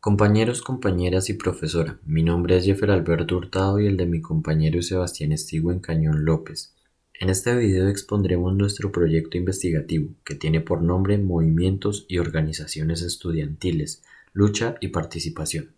Compañeros, compañeras y profesora, mi nombre es Jeffer Alberto Hurtado y el de mi compañero Sebastián Estiguen Cañón López. En este video expondremos nuestro proyecto investigativo, que tiene por nombre Movimientos y Organizaciones Estudiantiles, Lucha y Participación.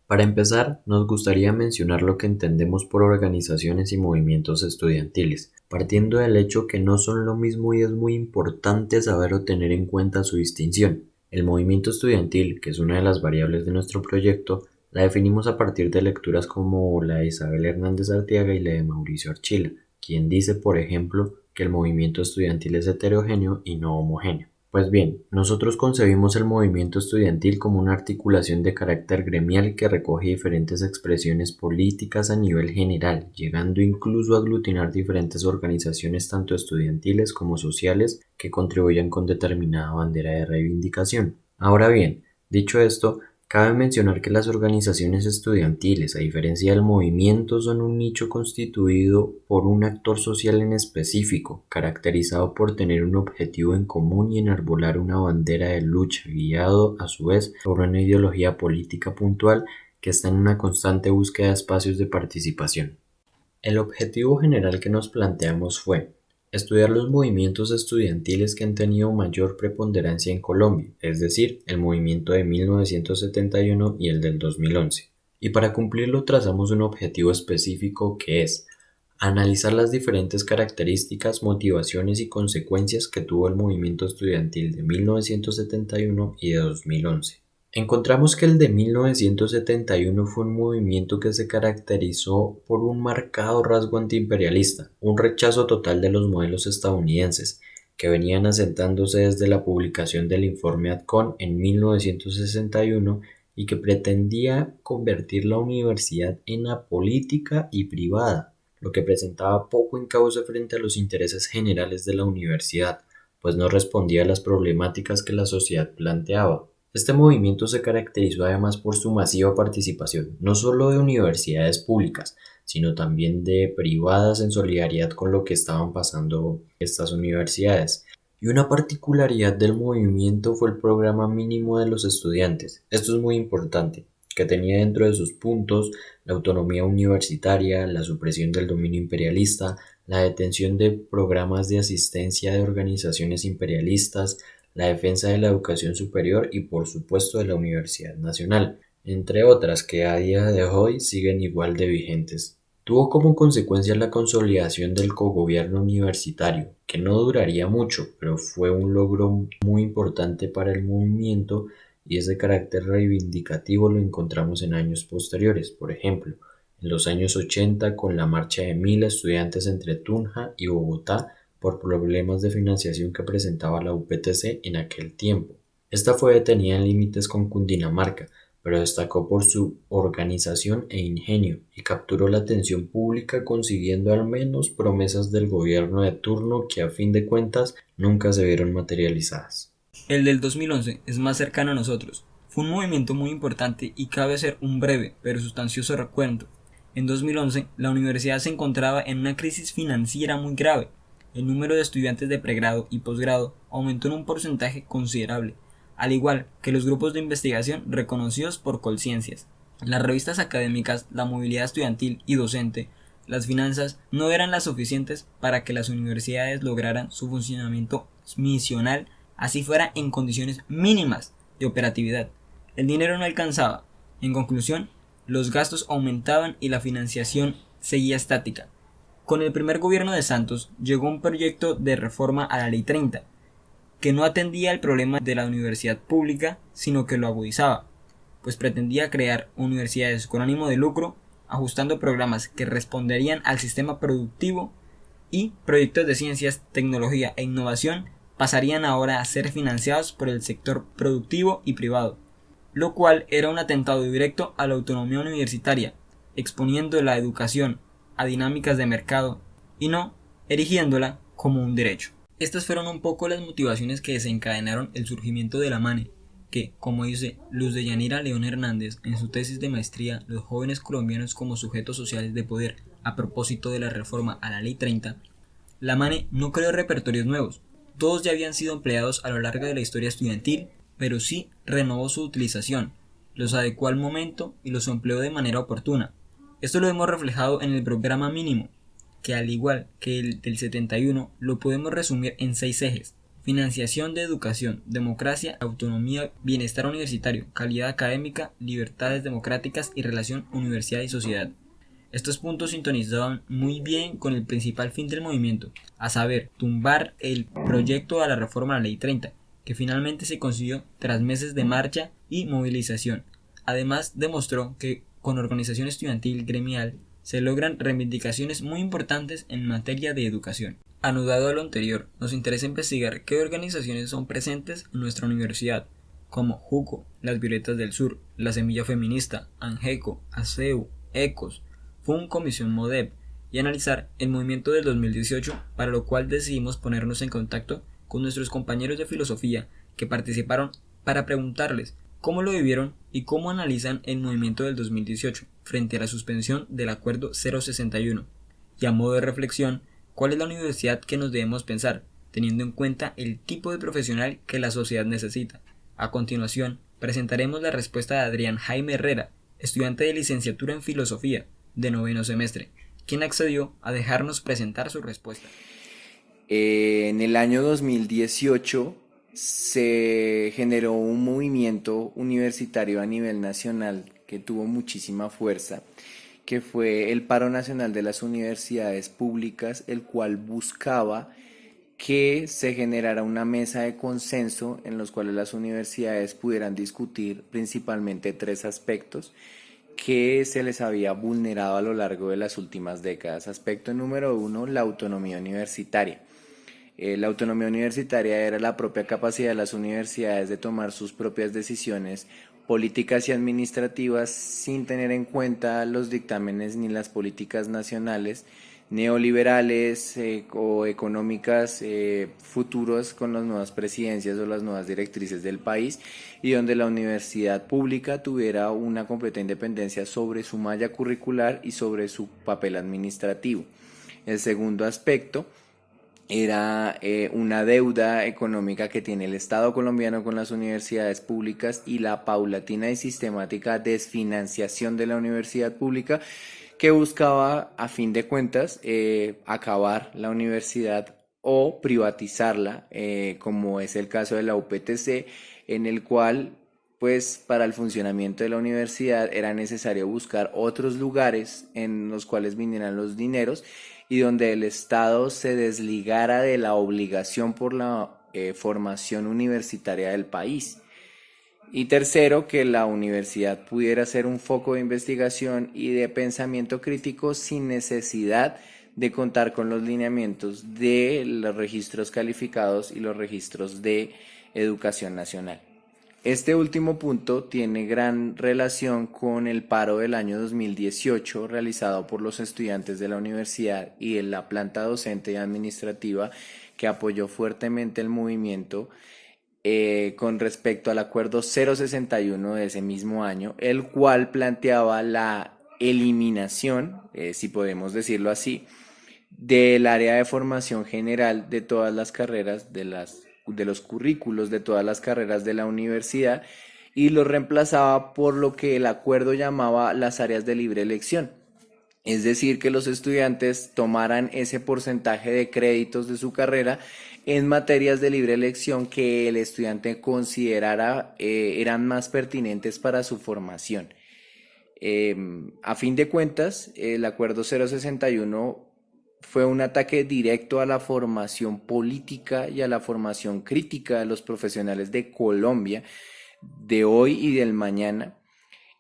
Para empezar, nos gustaría mencionar lo que entendemos por organizaciones y movimientos estudiantiles, partiendo del hecho que no son lo mismo y es muy importante saber o tener en cuenta su distinción. El movimiento estudiantil, que es una de las variables de nuestro proyecto, la definimos a partir de lecturas como la de Isabel Hernández Arteaga y la de Mauricio Archila, quien dice, por ejemplo, que el movimiento estudiantil es heterogéneo y no homogéneo. Pues bien, nosotros concebimos el movimiento estudiantil como una articulación de carácter gremial que recoge diferentes expresiones políticas a nivel general, llegando incluso a aglutinar diferentes organizaciones tanto estudiantiles como sociales que contribuyan con determinada bandera de reivindicación. Ahora bien, dicho esto, cabe mencionar que las organizaciones estudiantiles, a diferencia del movimiento, son un nicho constituido por un actor social en específico, caracterizado por tener un objetivo en común y enarbolar una bandera de lucha, guiado a su vez por una ideología política puntual que está en una constante búsqueda de espacios de participación. El objetivo general que nos planteamos fue estudiar los movimientos estudiantiles que han tenido mayor preponderancia en Colombia, es decir, el movimiento de 1971 y el del 2011. Y para cumplirlo trazamos un objetivo específico que es analizar las diferentes características, motivaciones y consecuencias que tuvo el movimiento estudiantil de 1971 y de 2011. Encontramos que el de 1971 fue un movimiento que se caracterizó por un marcado rasgo antiimperialista, un rechazo total de los modelos estadounidenses, que venían asentándose desde la publicación del informe Adcon en 1961 y que pretendía convertir la universidad en apolítica y privada, lo que presentaba poco encauce frente a los intereses generales de la universidad, pues no respondía a las problemáticas que la sociedad planteaba. Este movimiento se caracterizó además por su masiva participación, no solo de universidades públicas, sino también de privadas en solidaridad con lo que estaban pasando estas universidades. Y una particularidad del movimiento fue el programa mínimo de los estudiantes. Esto es muy importante, que tenía dentro de sus puntos la autonomía universitaria, la supresión del dominio imperialista, la detención de programas de asistencia de organizaciones imperialistas, la defensa de la educación superior y por supuesto de la Universidad Nacional, entre otras que a día de hoy siguen igual de vigentes. Tuvo como consecuencia la consolidación del cogobierno universitario, que no duraría mucho, pero fue un logro muy importante para el movimiento y ese carácter reivindicativo lo encontramos en años posteriores, por ejemplo, en los años 80 con la marcha de 1000 estudiantes entre Tunja y Bogotá por problemas de financiación que presentaba la UPTC en aquel tiempo. Esta fue detenida en límites con Cundinamarca, pero destacó por su organización e ingenio y capturó la atención pública consiguiendo al menos promesas del gobierno de turno que a fin de cuentas nunca se vieron materializadas. El del 2011 es más cercano a nosotros. Fue un movimiento muy importante y cabe hacer un breve pero sustancioso recuento. En 2011, la universidad se encontraba en una crisis financiera muy grave. El número de estudiantes de pregrado y posgrado aumentó en un porcentaje considerable, al igual que los grupos de investigación reconocidos por Colciencias. Las revistas académicas, la movilidad estudiantil y docente, las finanzas no eran las suficientes para que las universidades lograran su funcionamiento misional, así fuera en condiciones mínimas de operatividad. El dinero no alcanzaba. En conclusión, los gastos aumentaban y la financiación seguía estática. Con el primer gobierno de Santos llegó un proyecto de reforma a la Ley 30, que no atendía el problema de la universidad pública, sino que lo agudizaba, pues pretendía crear universidades con ánimo de lucro, ajustando programas que responderían al sistema productivo, y proyectos de ciencias, tecnología e innovación pasarían ahora a ser financiados por el sector productivo y privado, lo cual era un atentado directo a la autonomía universitaria, exponiendo la educación a dinámicas de mercado y no erigiéndola como un derecho. Estas fueron un poco las motivaciones que desencadenaron el surgimiento de la MANE, que, como dice Luz de Yanira León Hernández en su tesis de maestría Los jóvenes colombianos como sujetos sociales de poder a propósito de la reforma a la Ley 30, la MANE no creó repertorios nuevos, todos ya habían sido empleados a lo largo de la historia estudiantil, pero sí renovó su utilización, los adecuó al momento y los empleó de manera oportuna. Esto lo hemos reflejado en el programa mínimo, que al igual que el del 71, lo podemos resumir en 6 ejes: financiación de educación, democracia, autonomía, bienestar universitario, calidad académica, libertades democráticas y relación universidad y sociedad. Estos puntos sintonizaban muy bien con el principal fin del movimiento, a saber, tumbar el proyecto de la reforma a la Ley 30, que finalmente se consiguió tras meses de marcha y movilización. Además, demostró que con organización estudiantil gremial se logran reivindicaciones muy importantes en materia de educación. Anudado a lo anterior, nos interesa investigar qué organizaciones son presentes en nuestra universidad, como JUCO, las Violetas del Sur, la Semilla Feminista, ANGECO, ASEU, ECOS, FUN Comisión MODEP, y analizar el movimiento del 2018, para lo cual decidimos ponernos en contacto con nuestros compañeros de filosofía que participaron para preguntarles cómo lo vivieron y cómo analizan el movimiento del 2018 frente a la suspensión del Acuerdo 061. Y a modo de reflexión, ¿cuál es la universidad que nos debemos pensar, teniendo en cuenta el tipo de profesional que la sociedad necesita? A continuación, presentaremos la respuesta de Adrián Jaime Herrera, estudiante de licenciatura en filosofía de 9º semestre, quien accedió a dejarnos presentar su respuesta. En el año 2018 se generó un movimiento universitario a nivel nacional que tuvo muchísima fuerza, que fue el Paro Nacional de las Universidades Públicas, el cual buscaba que se generara una mesa de consenso en los cuales las universidades pudieran discutir principalmente 3 aspectos que se les había vulnerado a lo largo de las últimas décadas. Aspecto número 1, la autonomía universitaria. La autonomía universitaria era la propia capacidad de las universidades de tomar sus propias decisiones políticas y administrativas sin tener en cuenta los dictámenes ni las políticas nacionales, neoliberales o económicas futuros con las nuevas presidencias o las nuevas directrices del país, y donde la universidad pública tuviera una completa independencia sobre su malla curricular y sobre su papel administrativo. El segundo aspecto era una deuda económica que tiene el Estado colombiano con las universidades públicas y la paulatina y sistemática desfinanciación de la universidad pública, que buscaba a fin de cuentas acabar la universidad o privatizarla, como es el caso de la UPTC, en el cual pues para el funcionamiento de la universidad era necesario buscar otros lugares en los cuales vinieran los dineros y donde el Estado se desligara de la obligación por la formación universitaria del país. Y tercero, que la universidad pudiera ser un foco de investigación y de pensamiento crítico sin necesidad de contar con los lineamientos de los registros calificados y los registros de educación nacional. Este último punto tiene gran relación con el paro del año 2018 realizado por los estudiantes de la universidad y de la planta docente y administrativa, que apoyó fuertemente el movimiento con respecto al acuerdo 061 de ese mismo año, el cual planteaba la eliminación, si podemos decirlo así, del área de formación general de todas las carreras, de los currículos de todas las carreras de la universidad, y lo reemplazaba por lo que el acuerdo llamaba las áreas de libre elección. Es decir, que los estudiantes tomaran ese porcentaje de créditos de su carrera en materias de libre elección que el estudiante considerara eran más pertinentes para su formación. A fin de cuentas, el acuerdo 061 fue un ataque directo a la formación política y a la formación crítica de los profesionales de Colombia, de hoy y del mañana,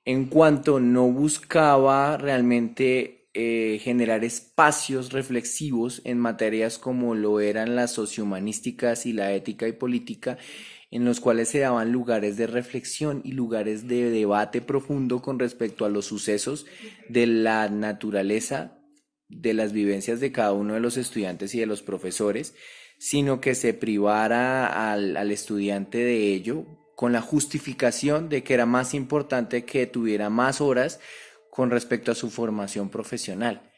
en cuanto no buscaba realmente generar espacios reflexivos en materias como lo eran las sociohumanísticas y la ética y política, en los cuales se daban lugares de reflexión y lugares de debate profundo con respecto a los sucesos de la naturaleza, de las vivencias de cada uno de los estudiantes y de los profesores, sino que se privara al estudiante de ello con la justificación de que era más importante que tuviera más horas con respecto a su formación profesional.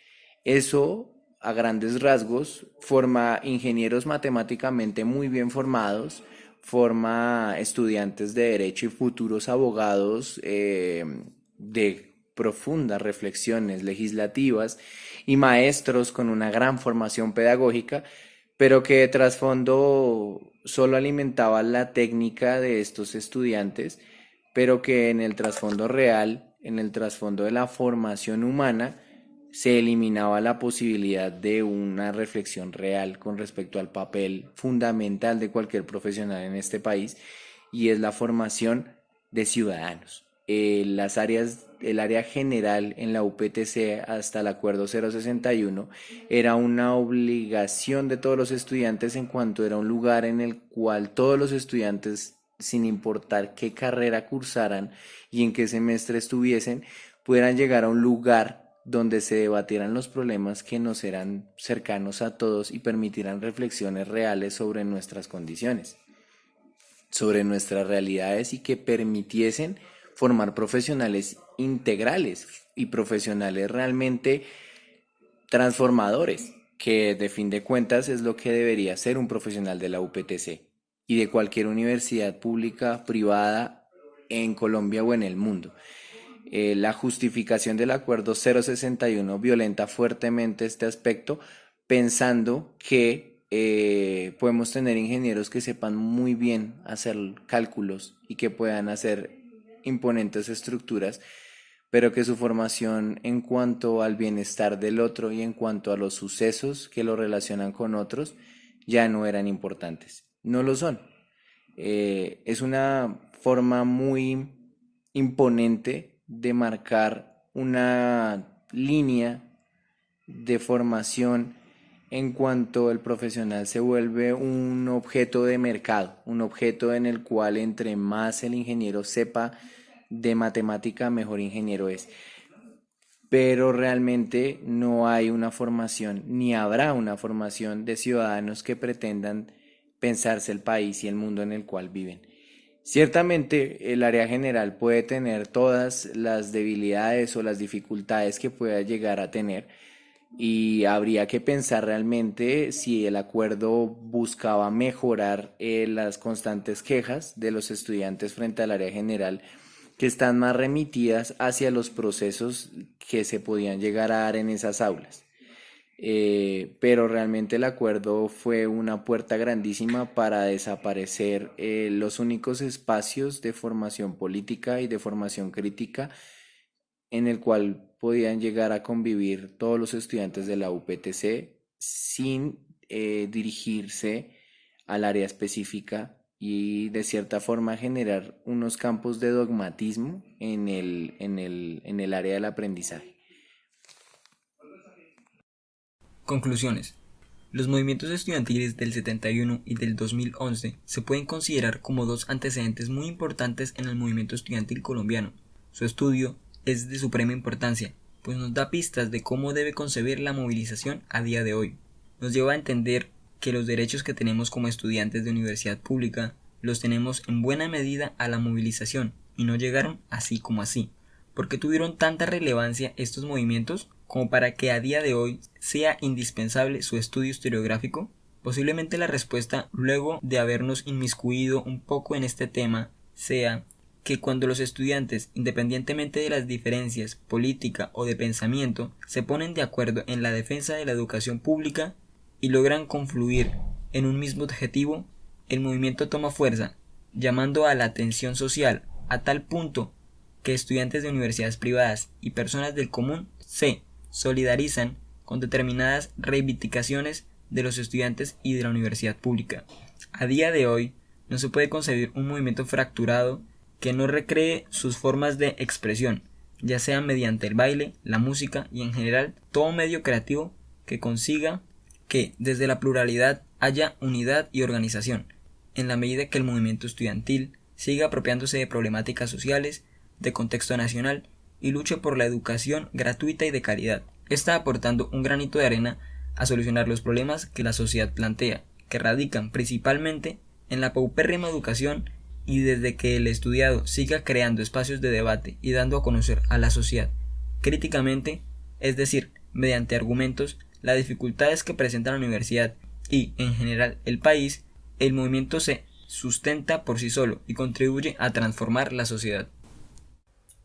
Eso, a grandes rasgos, forma ingenieros matemáticamente muy bien formados, forma estudiantes de derecho y futuros abogados de profundas reflexiones legislativas y maestros con una gran formación pedagógica, pero que de trasfondo solo alimentaba la técnica de estos estudiantes, pero que en el trasfondo real, en el trasfondo de la formación humana, se eliminaba la posibilidad de una reflexión real con respecto al papel fundamental de cualquier profesional en este país, y es la formación de ciudadanos. El área general en la UPTC hasta el acuerdo 061 era una obligación de todos los estudiantes, en cuanto era un lugar en el cual todos los estudiantes, sin importar qué carrera cursaran y en qué semestre estuviesen, pudieran llegar a un lugar donde se debatieran los problemas que nos eran cercanos a todos y permitieran reflexiones reales sobre nuestras condiciones, sobre nuestras realidades, y que permitiesen formar profesionales integrales y profesionales realmente transformadores, que de fin de cuentas es lo que debería ser un profesional de la UPTC y de cualquier universidad pública, privada, en Colombia o en el mundo. La justificación del acuerdo 061 violenta fuertemente este aspecto, pensando que podemos tener ingenieros que sepan muy bien hacer cálculos y que puedan hacer imponentes estructuras, pero que su formación en cuanto al bienestar del otro y en cuanto a los sucesos que lo relacionan con otros ya no eran importantes. No lo son. Es una forma muy imponente de marcar una línea de formación en cuanto el profesional se vuelve un objeto de mercado, un objeto en el cual entre más el ingeniero sepa de matemática, mejor ingeniero es. Pero realmente no hay una formación, ni habrá una formación de ciudadanos que pretendan pensarse el país y el mundo en el cual viven. Ciertamente el área general puede tener todas las debilidades o las dificultades que pueda llegar a tener, y habría que pensar realmente si el acuerdo buscaba mejorar las constantes quejas de los estudiantes frente al área general, que están más remitidas hacia los procesos que se podían llegar a dar en esas aulas. Pero realmente el acuerdo fue una puerta grandísima para desaparecer los únicos espacios de formación política y de formación crítica en el cual podían llegar a convivir todos los estudiantes de la UPTC sin dirigirse al área específica, y de cierta forma generar unos campos de dogmatismo en el área del aprendizaje. Conclusiones. Los movimientos estudiantiles del 71 y del 2011 se pueden considerar como dos antecedentes muy importantes en el movimiento estudiantil colombiano. Su estudio es de suprema importancia, pues nos da pistas de cómo debe concebir la movilización a día de hoy. Nos lleva a entender que los derechos que tenemos como estudiantes de universidad pública los tenemos en buena medida a la movilización, y no llegaron así como así. ¿Por qué tuvieron tanta relevancia estos movimientos como para que a día de hoy sea indispensable su estudio historiográfico? Posiblemente la respuesta, luego de habernos inmiscuido un poco en este tema, sea que cuando los estudiantes, independientemente de las diferencias política o de pensamiento, se ponen de acuerdo en la defensa de la educación pública y logran confluir en un mismo objetivo, el movimiento toma fuerza, llamando a la atención social a tal punto que estudiantes de universidades privadas y personas del común se solidarizan con determinadas reivindicaciones de los estudiantes y de la universidad pública. A día de hoy no se puede concebir un movimiento fracturado que no recree sus formas de expresión, ya sea mediante el baile, la música y en general todo medio creativo que consiga que desde la pluralidad haya unidad y organización, en la medida que el movimiento estudiantil siga apropiándose de problemáticas sociales, de contexto nacional y luche por la educación gratuita y de calidad. Está aportando un granito de arena a solucionar los problemas que la sociedad plantea, que radican principalmente en la paupérrima educación, y desde que el estudiado siga creando espacios de debate y dando a conocer a la sociedad críticamente, es decir, mediante argumentos, las dificultades que presenta la universidad y, en general, el país, el movimiento se sustenta por sí solo y contribuye a transformar la sociedad.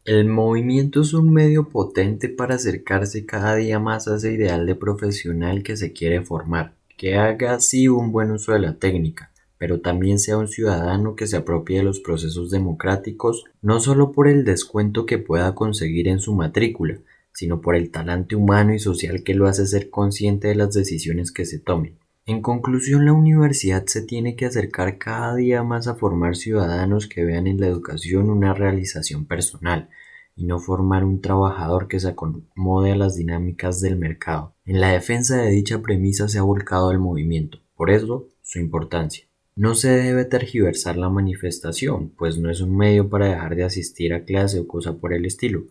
El movimiento es un medio potente para acercarse cada día más a ese ideal de profesional que se quiere formar, que haga así un buen uso de la técnica, pero también sea un ciudadano que se apropie de los procesos democráticos, no solo por el descuento que pueda conseguir en su matrícula, sino por el talante humano y social que lo hace ser consciente de las decisiones que se tomen. En conclusión, la universidad se tiene que acercar cada día más a formar ciudadanos que vean en la educación una realización personal y no formar un trabajador que se acomode a las dinámicas del mercado. En la defensa de dicha premisa se ha volcado el movimiento, por eso su importancia. No se debe tergiversar la manifestación, pues no es un medio para dejar de asistir a clase o cosa por el estilo.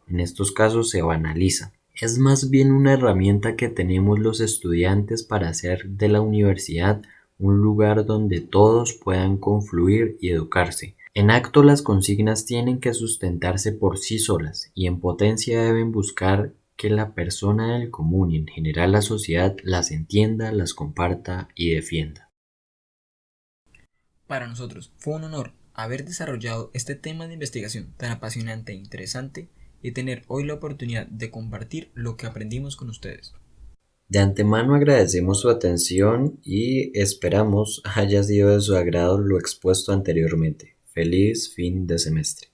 En estos casos se banaliza. Es más bien una herramienta que tenemos los estudiantes para hacer de la universidad un lugar donde todos puedan confluir y educarse. En acto las consignas tienen que sustentarse por sí solas y en potencia deben buscar que la persona del común y en general la sociedad las entienda, las comparta y defienda. Para nosotros fue un honor haber desarrollado este tema de investigación tan apasionante e interesante y tener hoy la oportunidad de compartir lo que aprendimos con ustedes. De antemano agradecemos su atención y esperamos haya sido de su agrado lo expuesto anteriormente. Feliz fin de semestre.